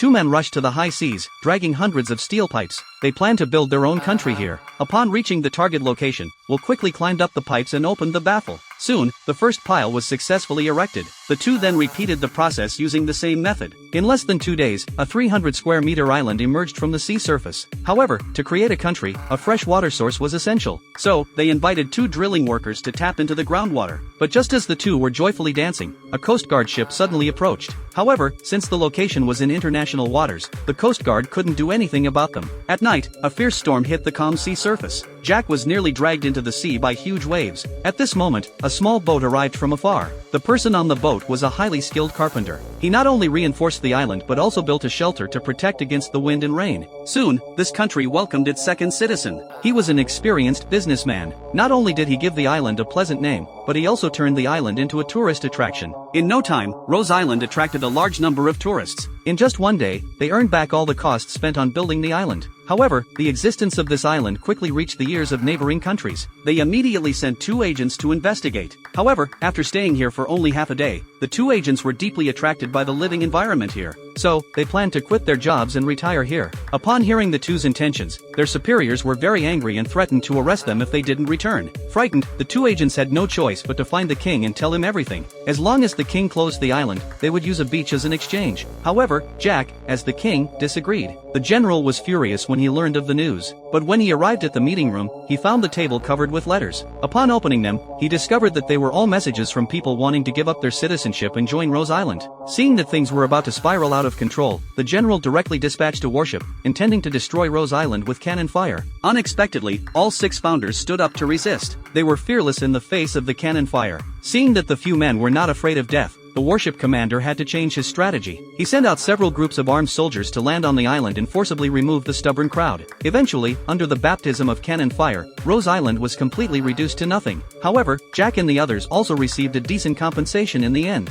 two men rushed to the high seas, dragging hundreds of steel pipes. They planned to build their own country here. Upon reaching the target location, Will quickly climbed up the pipes and opened the baffle. Soon, the first pile was successfully erected. The two then repeated the process using the same method. In less than 2 days, a 300 square meter island emerged from the sea surface. However, to create a country, a fresh water source was essential. So, they invited 2 drilling workers to tap into the groundwater. But just as the two were joyfully dancing, a Coast Guard ship suddenly approached. However, since the location was in international waters, the Coast Guard couldn't do anything about them. At night, a fierce storm hit the calm sea surface. Jack was nearly dragged into the sea by huge waves. At this moment, a small boat arrived from afar. The person on the boat was a highly skilled carpenter. He not only reinforced the island but also built a shelter to protect against the wind and rain. Soon, this country welcomed its second citizen. He was an experienced businessman. Not only did he give the island a pleasant name, but he also turned the island into a tourist attraction. In no time, Rose Island attracted a large number of tourists. In just one day, they earned back all the costs spent on building the island. However, the existence of this island quickly reached the ears of neighboring countries. They immediately sent 2 agents to investigate. However, after staying here for only half a day, the 2 agents were deeply attracted by the living environment here. So, they planned to quit their jobs and retire here. Upon hearing the 2's intentions, their superiors were very angry and threatened to arrest them if they didn't return. Frightened, the 2 agents had no choice but to find the king and tell him everything. As long as the king closed the island, they would use a beach as an exchange. However, Jack, as the king, disagreed. The general was furious when he learned of the news. But when he arrived at the meeting room, he found the table covered with letters. Upon opening them, he discovered that they were all messages from people wanting to give up their citizenship and join Rose Island. Seeing that things were about to spiral out of control, the general directly dispatched a warship, intending to destroy Rose Island with cannon fire. Unexpectedly, all 6 founders stood up to resist. They were fearless in the face of the cannon fire. Seeing that the few men were not afraid of death, the warship commander had to change his strategy. He sent out several groups of armed soldiers to land on the island and forcibly remove the stubborn crowd. Eventually, under the baptism of cannon fire, Rose Island was completely reduced to nothing. However, Jack and the others also received a decent compensation in the end.